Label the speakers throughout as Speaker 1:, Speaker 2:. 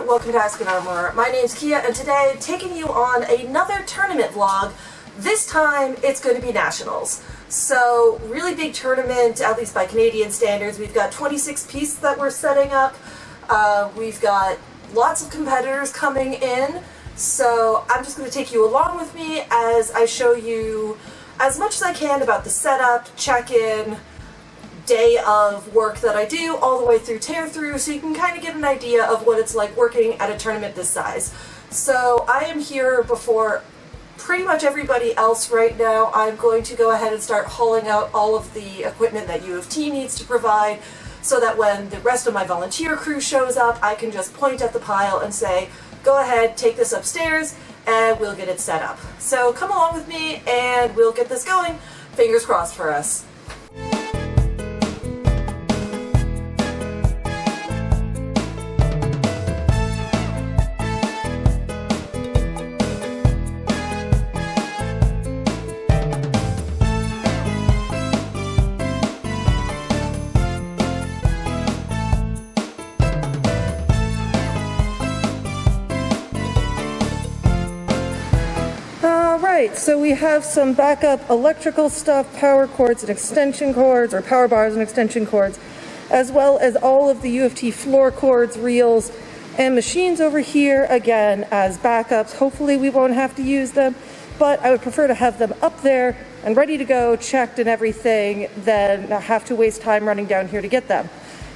Speaker 1: welcome to Ask an Armourer. My name's Kia, and today taking you on another tournament vlog. This time it's going to be Nationals. So really big tournament, at least by Canadian standards. We've got 26 pieces that we're setting up. We've got lots of competitors coming in. So I'm just going to take you along with me as I show you as much as I can about the setup, check-in, day of work that I do, all the way through tear-through, so you can kind of get an idea of what it's like working at a tournament this size. So I am here before pretty much everybody else right now. I'm going to go ahead and start hauling out all of the equipment that U of T needs to provide, so that when the rest of my volunteer crew shows up, I can just point at the pile and say, go ahead, take this upstairs, and we'll get it set up. So come along with me and we'll get this going. Fingers crossed for us. Alright, so we have some backup electrical stuff, power cords and extension cords, or power bars and extension cords, as well as all of the U of T floor cords, reels, and machines over here, again, as backups. Hopefully we won't have to use them, but I would prefer to have them up there and ready to go, checked and everything, than have to waste time running down here to get them.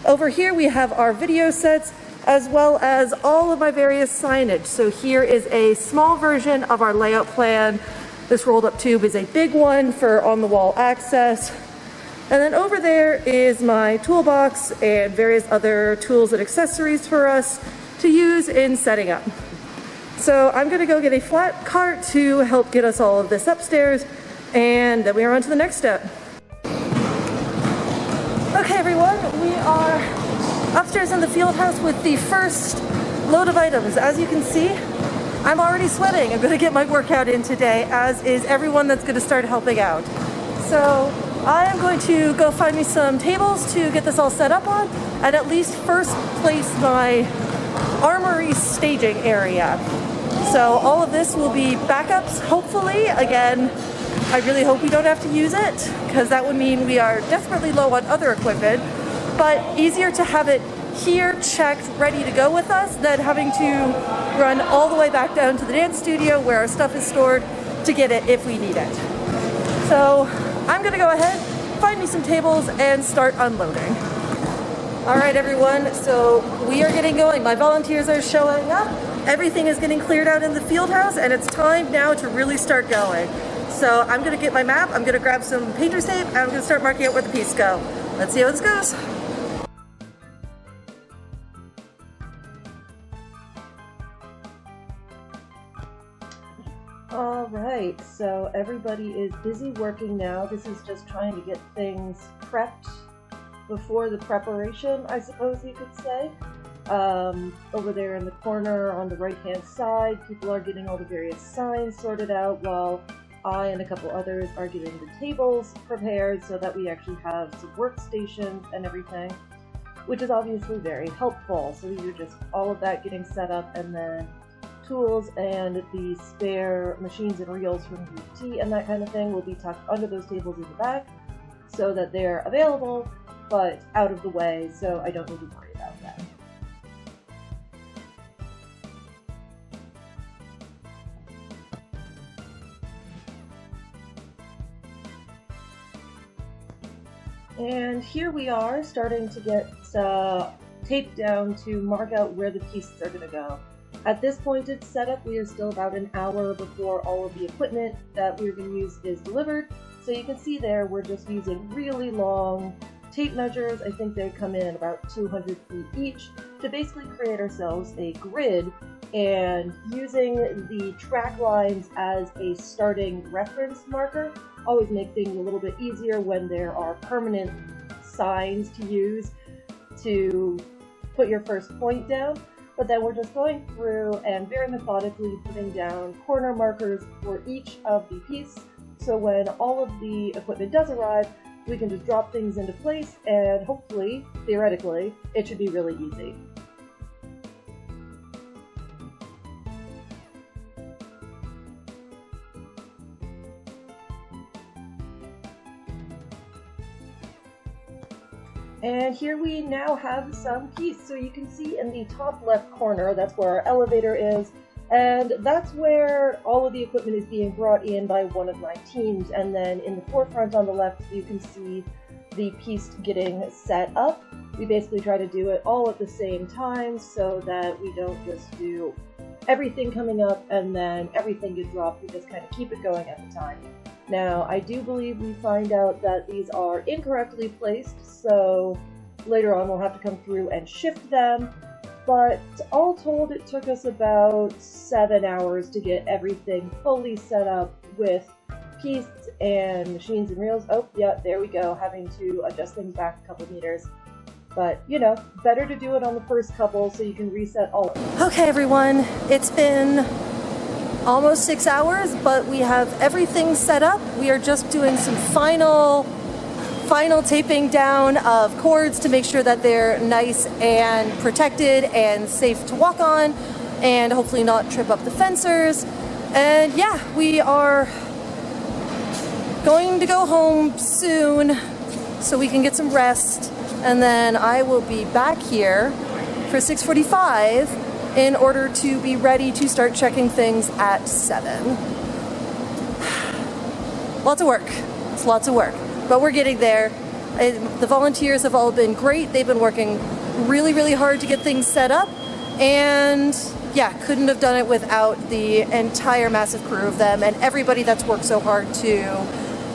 Speaker 1: Over here we have our video sets, as well as all of my various signage. So here is a small version of our layout plan. This rolled up tube is a big one for on-the-wall access. And then over there is my toolbox and various other tools and accessories for us to use in setting up. So I'm gonna go get a flat cart to help get us all of this upstairs, and then we are on to the next step. Okay everyone, we are upstairs in the field house with the first load of items. As you can see, I'm already sweating. I'm going to get my workout in today, as is everyone that's going to start helping out. So I am going to go find me some tables to get this all set up on, and at least first place my armory staging area. So all of this will be backups, hopefully. Again, I really hope we don't have to use it, because that would mean we are desperately low on other equipment. But easier to have it here, checked, ready to go with us, than having to run all the way back down to the dance studio where our stuff is stored to get it if we need it. So I'm gonna go ahead, find me some tables, and start unloading. All right, everyone, so we are getting going. My volunteers are showing up. Everything is getting cleared out in the field house, and it's time now to really start going. So I'm gonna get my map, I'm gonna grab some painter's tape, and I'm gonna start marking out where the pieces go. Let's see how this goes. Alright, so everybody is busy working now. This is just trying to get things prepped before the preparation, I suppose you could say. Over there in the corner on the right-hand side, people are getting all the various signs sorted out, while I and a couple others are getting the tables prepared so that we actually have some workstations and everything, which is obviously very helpful. So these are just all of that getting set up, and then tools and the spare machines and reels from U of T and that kind of thing will be tucked under those tables in the back so that they're available but out of the way, so I don't need to worry about that. And here we are starting to get tape down to mark out where the pieces are going to go. At this point it's set up. We are still about an hour before all of the equipment that we're going to use is delivered. So you can see there we're just using really long tape measures. I think they come in at about 200 feet each to basically create ourselves a grid, and using the track lines as a starting reference marker always make things a little bit easier when there are permanent signs to use to put your first point down. But then we're just going through and very methodically putting down corner markers for each of the pieces, so when all of the equipment does arrive, we can just drop things into place, and hopefully, theoretically, it should be really easy. And here we now have some peace. So you can see in the top left corner, that's where our elevator is. And that's where all of the equipment is being brought in by one of my teams. And then in the forefront on the left, you can see the piece getting set up. We basically try to do it all at the same time so that we don't just do everything coming up and then everything gets dropped. We just kind of keep it going at the time. Now, I do believe we find out that these are incorrectly placed, so later on we'll have to come through and shift them. But all told, it took us about 7 hours to get everything fully set up with pieces and machines and reels. Oh, yeah, there we go, having to adjust things back a couple meters. But, you know, better to do it on the first couple so you can reset all of it. Okay, everyone, it's been almost 6 hours, but we have everything set up. We are just doing some final taping down of cords to make sure that they're nice and protected and safe to walk on and hopefully not trip up the fencers. And yeah, we are going to go home soon so we can get some rest, and then I will be back here for 6:45 in order to be ready to start checking things at 7. Lots of work. It's lots of work, but we're getting there. The volunteers have all been great. They've been working really, really hard to get things set up, and yeah, couldn't have done it without the entire massive crew of them and everybody that's worked so hard to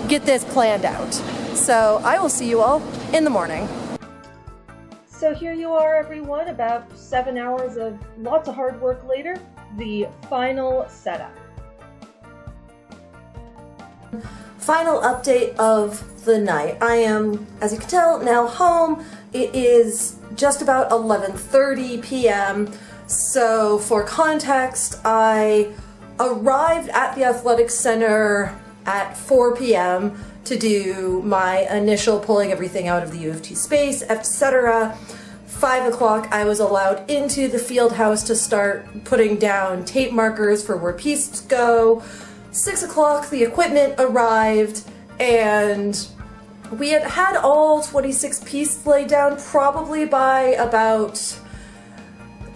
Speaker 1: get this planned out. So I will see you all in the morning. So here you are, everyone, about 7 hours of lots of hard work later, the final setup. Final update of the night. I am, as you can tell, now home. It is just about 11:30 p.m. So for context, I arrived at the athletic center at 4 p.m. to do my initial pulling everything out of the U of T space, etc. 5 o'clock, I was allowed into the field house to start putting down tape markers for where pieces go. 6 o'clock, the equipment arrived, and we had all 26 pieces laid down probably by about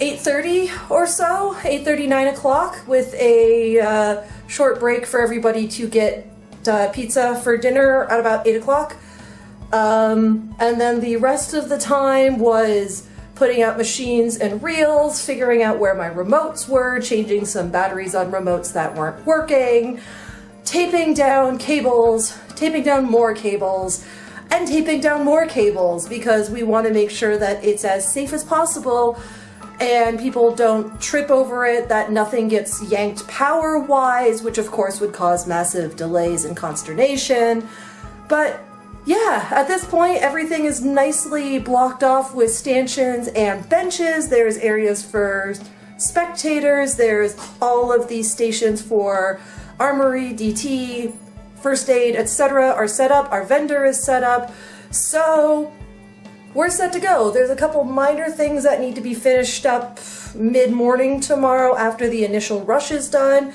Speaker 1: 8:30 or so, 8:30, 9 o'clock, with a short break for everybody to get pizza for dinner at about 8 o'clock. And then the rest of the time was putting out machines and reels, figuring out where my remotes were, changing some batteries on remotes that weren't working, taping down cables, taping down more cables, and taping down more cables, because we want to make sure that it's as safe as possible and people don't trip over it, that nothing gets yanked power-wise, which of course would cause massive delays and consternation. But yeah, at this point, everything is nicely blocked off with stanchions and benches. There's areas for spectators. There's all of these stations for Armourer, DT, first aid, etc. are set up. Our vendor is set up. So we're set to go. There's a couple minor things that need to be finished up mid-morning tomorrow after the initial rush is done.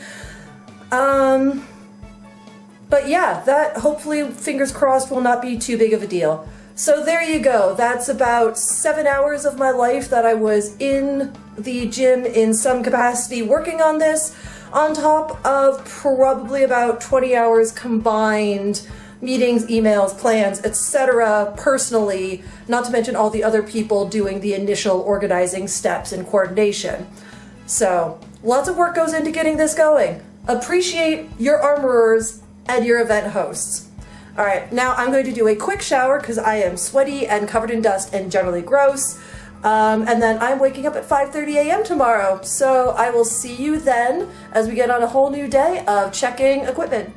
Speaker 1: But yeah, that hopefully, fingers crossed, will not be too big of a deal. So there you go. That's about 7 hours of my life that I was in the gym in some capacity working on this, on top of probably about 20 hours combined meetings, emails, plans, etc. personally, not to mention all the other people doing the initial organizing steps and coordination. So lots of work goes into getting this going. Appreciate your armorers and your event hosts. All right, now I'm going to do a quick shower because I am sweaty and covered in dust and generally gross. And then I'm waking up at 5:30 a.m. tomorrow. So I will see you then as we get on a whole new day of checking equipment.